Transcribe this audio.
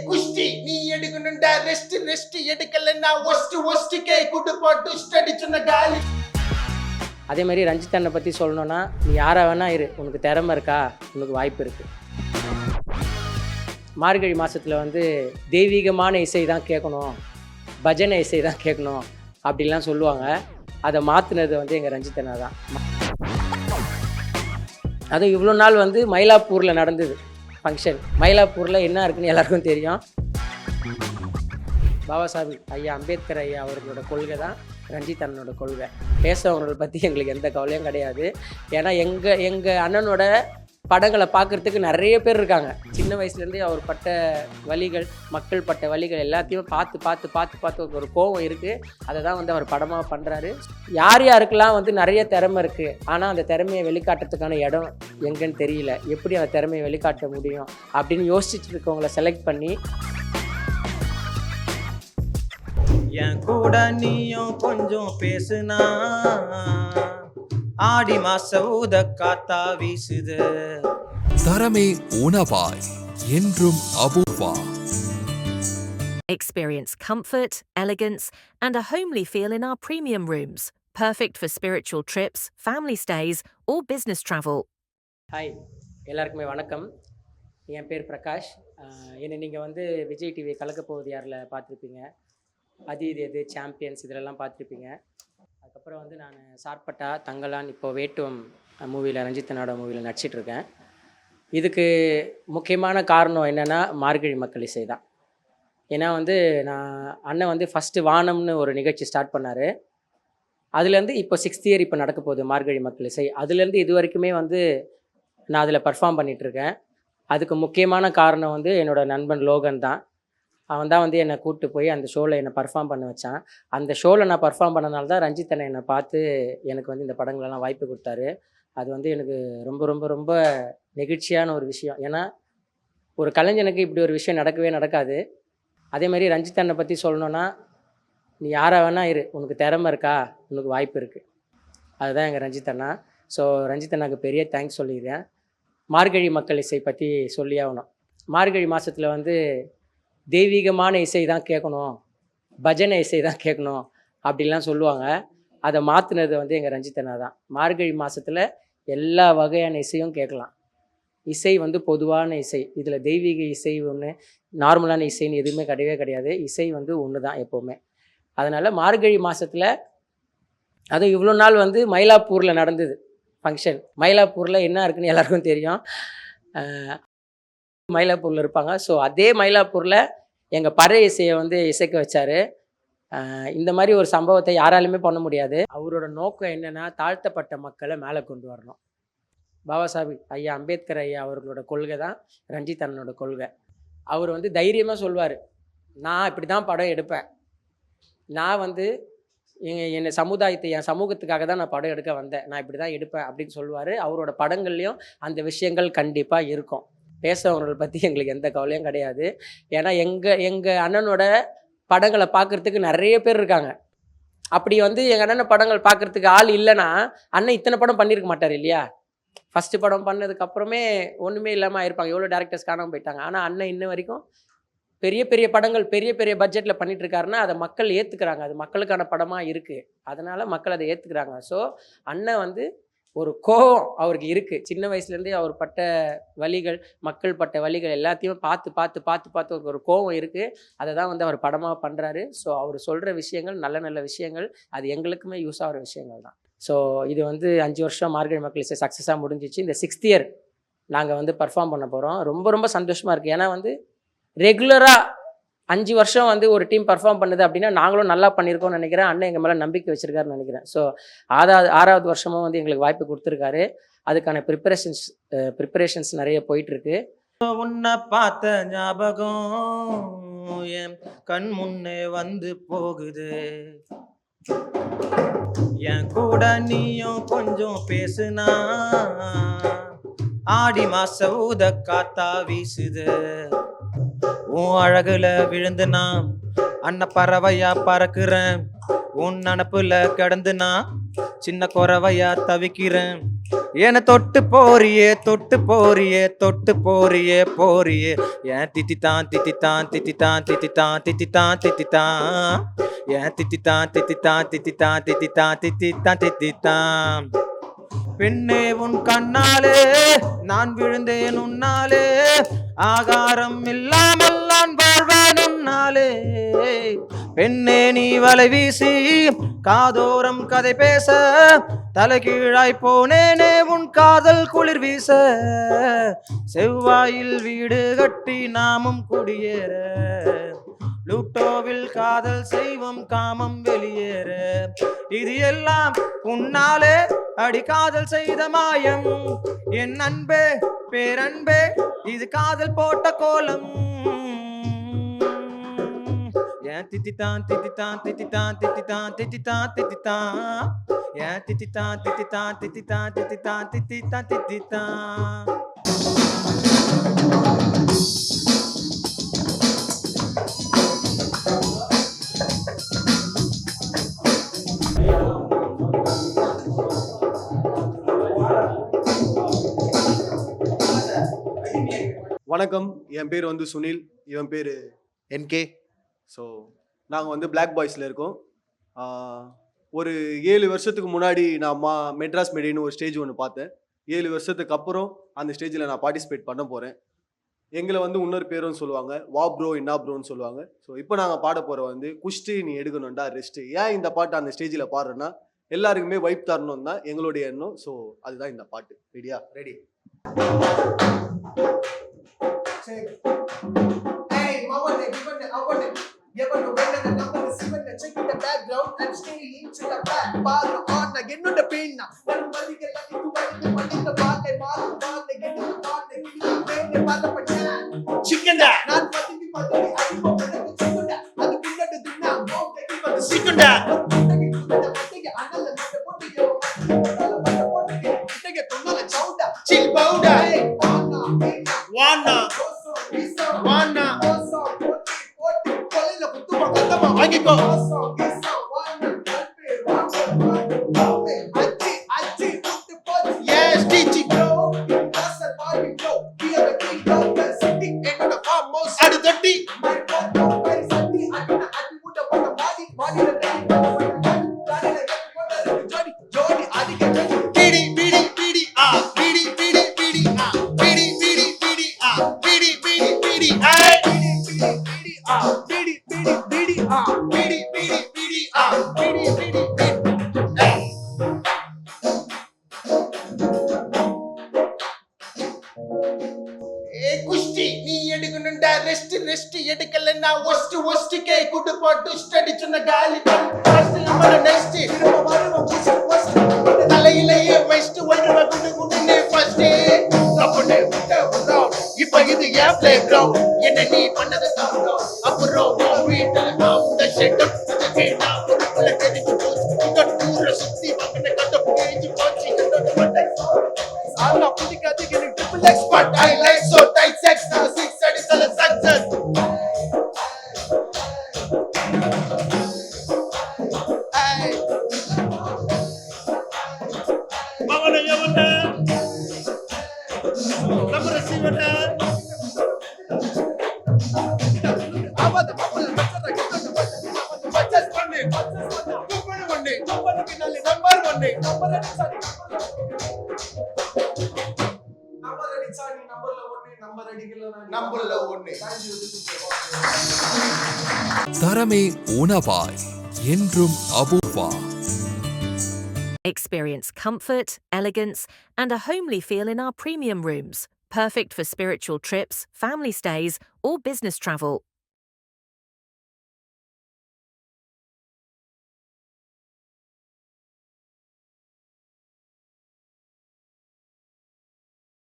குஷ்டி நீ எடுக்கணும்டா rest எடுக்கலன்னா worst குடுப்போம் டுஸ்ட் அடிச்சுன காலி. அதே மாதிரி ரஞ்சித் அண்ணனை பற்றி சொல்லணுன்னா, நீ யாரா வேணா இரு, உனக்கு திறமை இருக்கா, உனக்கு வாய்ப்பு இருக்குது. மார்கழி மாதத்தில் வந்து தெய்வீகமான இசை தான் கேட்கணும், பஜனை இசை தான் கேட்கணும் அப்படிலாம் சொல்லுவாங்க. அதை மாற்றினது வந்து எங்கள் ரஞ்சித் அண்ணா தான். அதுவும் இவ்வளோ நாள் வந்து மயிலாப்பூரில் நடந்தது ஃபங்க்ஷன். மயிலாப்பூரில் என்ன இருக்குன்னு எல்லாருக்கும் தெரியும். பாபா சாஹிப் ஐயா அம்பேத்கர் ஐயா அவர்களோட கொள்கை தான் ரஞ்சித் அண்ணனோட கொள்கை. பேசுகிறவங்களை பற்றி எங்களுக்கு எந்த கவலையும் கிடையாது. ஏன்னா எங்கள் அண்ணனோட படங்களை பார்க்குறதுக்கு நிறைய பேர் இருக்காங்க. சின்ன வயசுலேருந்தே அவர் பட்ட வலிகள், மக்கள் பட்ட வலிகள் எல்லாத்தையும் பார்த்து ஒரு கோபம் இருக்குது. அதை தான் வந்து அவர் படமாக பண்ணுறாரு. யாருக்கெல்லாம் வந்து நிறைய திறமை இருக்குது, ஆனால் அந்த திறமையை வெளிக்காட்டுறதுக்கான இடம் எங்கன்னு தெரியல, எப்படி அந்த திறமையை வெளிக்காட்ட முடியும் அப்படின்னு யோசிச்சுட்டு இருக்கவங்கள செலக்ட் பண்ணி, என் கூட நீயும் கொஞ்சம் பேசுனா ஆடி மாச ஊத காத்தா வீசுது. தரமே உணவாய் என்றும் Apoorva. Experience comfort, elegance, and a homely feel in our premium rooms. Perfect for spiritual trips, family stays, or business travel. Hi, எல்லாருக்குமே வணக்கம். என் பேர் பிரகாஷ். என்னை நீங்கள் வந்து விஜய் டிவி கலக்கப்போவது யாரில் பார்த்துருப்பீங்க, அது இது சாம்பியன்ஸ் இதிலெல்லாம் பார்த்துருப்பீங்க. அதுக்கப்புறம் வந்து நான் சார்பட்டா தங்கலான் இப்போ வேட்டுவம் மூவியில் ரஞ்சித் அண்ணாவோட மூவியில் நடிச்சிட்ருக்கேன். இதுக்கு முக்கியமான காரணம் என்னென்னா மார்கழி மக்கள் இசை தான். ஏன்னா வந்து நான் அண்ணன் வந்து ஃபஸ்ட்டு வானம்னு ஒரு நிகழ்ச்சி ஸ்டார்ட் பண்ணார். அதுலேருந்து இப்போ 6th இயர் இப்போ நடக்க போகுது மார்கழி மக்கள் இசை. அதுலேருந்து இது வரைக்குமே வந்து நான் அதில் பர்ஃபார்ம் பண்ணிகிட்ருக்கேன். அதுக்கு முக்கியமான காரணம் வந்து என்னோடய நண்பன் லோகன் தான். அவன் தான் வந்து என்னை கூப்பிட்டு போய் அந்த ஷோவில் என்னை பர்ஃபார்ம் பண்ண வச்சான். அந்த ஷோவில் நான் பர்ஃபார்ம் பண்ணனால தான் ரஞ்சித் அண்ணன் என்னை பார்த்து எனக்கு வந்து இந்த படங்களெல்லாம் வாய்ப்பு கொடுத்தாரு. அது வந்து எனக்கு ரொம்ப ரொம்ப ரொம்ப நெகிழ்ச்சியான ஒரு விஷயம். ஏன்னா ஒரு கலைஞனுக்கு இப்படி ஒரு விஷயம் நடக்கவே நடக்காது. அதே மாதிரி ரஞ்சித் அண்ணனை பற்றி சொல்லணுன்னா, நீ யாரா வேணா இரு, உனக்கு திறமை இருக்கா, உனக்கு வாய்ப்பு இருக்குது. அதுதான் எங்கள் ரஞ்சித் அண்ணா. ஸோ ரஞ்சித் அண்ணாக்கு பெரிய தேங்க்ஸ் சொல்லிடுறேன். மார்கழி மக்கள் இசை பற்றி சொல்லி ஆகணும். மார்கழி மாதத்தில் வந்து தெய்வீகமான இசை தான் கேட்கணும், பஜனை இசை தான் கேட்கணும் அப்படிலாம் சொல்லுவாங்க. அதை மாற்றினது வந்து எங்கள் ரஞ்சித் அண்ணா தான். மார்கழி மாதத்தில் எல்லா வகையான இசையும் கேட்கலாம். இசை வந்து பொதுவான இசை. இதில் தெய்வீக இசை ஒன்று, நார்மலான இசைன்னு எதுவுமே கிடையவே கிடையாது. இசை வந்து ஒன்று தான் எப்போவுமே. அதனால் மார்கழி மாதத்தில், அதுவும் இவ்வளோ நாள் வந்து மயிலாப்பூரில் நடந்தது ஃபங்க்ஷன். மயிலாப்பூரில் என்ன இருக்குன்னு எல்லாருக்கும் தெரியும். மயிலாப்பூரில் இருப்பாங்க. ஸோ அதே மயிலாப்பூரில் எங்கள் பறை இசையை வந்து இசைக்க வச்சார். இந்த மாதிரி ஒரு சம்பவத்தை யாராலுமே பண்ண முடியாது. அவரோட நோக்கம் என்னென்னா, தாழ்த்தப்பட்ட மக்களை மேலே கொண்டு வரணும். பாபா சாஹிப் ஐயா அம்பேத்கர் ஐயா அவர்களோட கொள்கை தான் ரஞ்சித் அண்ணனோட கொள்கை. அவர் வந்து தைரியமாக சொல்வார், நான் இப்படி தான் படம் எடுப்பேன், நான் வந்து என் சமுதாயத்தை, என் சமூகத்துக்காக தான் நான் படம் எடுக்க வந்தேன், நான் இப்படி தான் எடுப்பேன் அப்படின்னு சொல்லுவார். அவரோட படங்கள்லேயும் அந்த விஷயங்கள் கண்டிப்பாக இருக்கும். பேசுகிறவங்களை பற்றி எங்களுக்கு எந்த கவலையும் கிடையாது. ஏன்னா எங்கள் அண்ணனோட படங்களை பார்க்குறதுக்கு நிறைய பேர் இருக்காங்க. அப்படி வந்து எங்கள் அண்ணன் படங்கள் பார்க்குறதுக்கு ஆள் இல்லைன்னா அண்ணன் இத்தனை படம் பண்ணியிருக்க மாட்டார் இல்லையா. ஃபஸ்ட்டு படம் பண்ணதுக்கப்புறமே ஒன்றுமே இல்லாமல் ஆயிருப்பாங்க. எவ்வளோ டேரக்டர்ஸ் காணாமல் போயிட்டாங்க. ஆனால் அண்ணன் இன்ன வரைக்கும் பெரிய பெரிய படங்கள் பெரிய பட்ஜெட்டில் பண்ணிகிட்ருக்காருன்னா அதை மக்கள் ஏற்றுக்கிறாங்க. அது மக்களுக்கான படமாக இருக்குது. அதனால் மக்கள் அதை ஏற்றுக்கிறாங்க. ஸோ அண்ணன் வந்து ஒரு கோபம் அவருக்கு இருக்குது. சின்ன வயசுலேருந்தே அவர் பட்ட வலிகள், மக்கள் பட்ட வலிகள் எல்லாத்தையும் பார்த்து ஒரு கோபம் இருக்குது. அதை தான் வந்து அவர் படமாக பண்ணுறாரு. ஸோ அவர் சொல்கிற விஷயங்கள் நல்ல விஷயங்கள், அது எங்களுக்குமே யூஸ் ஆகிற விஷயங்கள் தான். ஸோ இது வந்து 5 வருஷம் மார்கழி மக்கள் இசை சக்ஸஸாக முடிஞ்சிச்சு. இந்த 6th இயர் நாங்கள் வந்து பர்ஃபார்ம் பண்ண போகிறோம். ரொம்ப ரொம்ப சந்தோஷமாக இருக்குது. ஏன்னா வந்து ரெகுலராக 5 வருஷம் வந்து ஒரு டீம் பர்ஃபார்ம் பண்ணுது அப்படின்னா நாங்களும் நல்லா பண்ணியிருக்கோம்னு நினைக்கிறேன். அண்ணன் எங்கள் மேலே நம்பிக்கை வச்சுருக்காருன்னு நினைக்கிறேன். ஸோ 6வது வருஷமும் வந்து எங்களுக்கு வாய்ப்பு கொடுத்துருக்காரு. அதுக்கான ப்ரிப்பரேஷன்ஸ் நிறைய போயிட்டுருக்கு. உன்னை பார்த்த ஞாபகம் என் கண் முன்னே வந்து போகுது. என் கூட நீயும் கொஞ்சம் பேசுனா ஆடி மாச ஊத காத்தா வீசுது. உன் அழகுல விழுந்துனா அன்ன பறவையா பறக்குறேன். உன் நினப்புல கிடந்துனா சின்ன குறவையா தவிக்கிறேன். என தொட்டு போறியே தொட்டு போறியே தொட்டு போறியே போறியே ஏன் தித்தித்தான் தித்தித்தான் தித்தித்தான் தித்தித்தான் தித்தித்தான் தித்தித்தான் ஏன் தித்தித்தான் தித்தித்தான் தித்தித்தான் தித்தித்தான் தித்தித்தான் தித்தித்தான் பெண்ணே உன் கண்ணாலே நான் விழுந்தேன் உன்னாலே ஆகாரம் இல்லாமல் நான் வாழ்வேன் உன்னாலே பெண்ணே நீ வலை வீசி காதோரம் கதை பேச தலைகீழாய் போனேனே உன் காதல் குளிர் வீச செவ்வாயில் வீடு கட்டி நாமும் குடியேற ப்ளூட்டோவில் காதல் செய்வோம் காமம் வெளியேற இது எல்லாம் உன்னாலே அடி காதல் செய்த மாயம் என் அன்பே பேரன்பே இது காதல் போட்ட கோலம் ஏன் தித்தித்தான் தித்தித்தான் தித்தித்தான் தித்தித்தான் தித்தித்தான் தித்தித்தான் ஏன் தித்தித்தான் தித்தித்தான் தித்தித்தான் தித்தித்தான் தித்தித்தான் தித்தித்தான் வணக்கம், என் பேர் வந்து சுனில், இவன் பேர் என்கே. ஸோ நாங்கள் வந்து பிளாக் பாய்ஸில் இருக்கோம். ஒரு 7 வருஷத்துக்கு முன்னாடி நான் மெட்ராஸ் மெடின்னு ஒரு ஸ்டேஜ் ஒன்று பார்த்தேன். 7 வருஷத்துக்கு அப்புறம் அந்த ஸ்டேஜில் நான் பார்ட்டிசிபேட் பண்ண போகிறேன். எங்களை வந்து இன்னொரு பேரும் சொல்லுவாங்க, வா ப்ரோ என்ன ப்ரோன்னு சொல்லுவாங்க. ஸோ இப்போ நாங்கள் பாட போகிற வந்து குஷ்டி நீ எடுக்கணும்டா ரெஸ்ட்டு. ஏன் இந்த பாட்டு அந்த ஸ்டேஜில் பாடுறேன்னா எல்லாருக்குமே வைப் தரணும் தான் எங்களுடைய எண்ணம். ஸோ அதுதான் இந்த பாட்டு. ரெடியா? Ready. Hey, I want it, you want it, when the number is even the check in the background and stay into the back bar on again no the pain na then body get like to body the bar they bar they get the bar they give you pain they bar the pachan chicken da not patti I go the chicken da adu pinda de dinna go they give the chicken da anal the potti yo take tonala chauda chill powder wanna Agiko. Yes, teaching. Adu thirty. குஷ்டி நீ எடுக்கணும்டா rest எடுக்கலன்னா worst K குடு போட்டு ஸ்டடிச்சுன காலி first நம்ம next தலையிலேயே west ஒருவ குடு first அப்பனே இப்ப இது ஏன் பிளே கிரவுண்ட் என்ன நீ பண்ணது தப்பு அப்புறம் வீட்டுல நான் உங்க செட்டப் கேட்டா ஒரு புள்ள தெரிஞ்சு போச்சு டூர சுத்தி வந்தன கட்ட பேஜ் போச்சு I'm புடிக்காது எனக்கு triple X but I like so tight sex now 6 அடிச்சல success hey மவன யவன நம்ம ரசிவன அவத பப்பல பச்சஸ் பண்ணு நம்பர் 1 நம்பர்ல ஒண்ணு தரமே உணவாய் என்றும் Apoorva. Experience comfort, elegance, and a homely feel in our premium rooms. Perfect for spiritual trips, family stays, or business travel.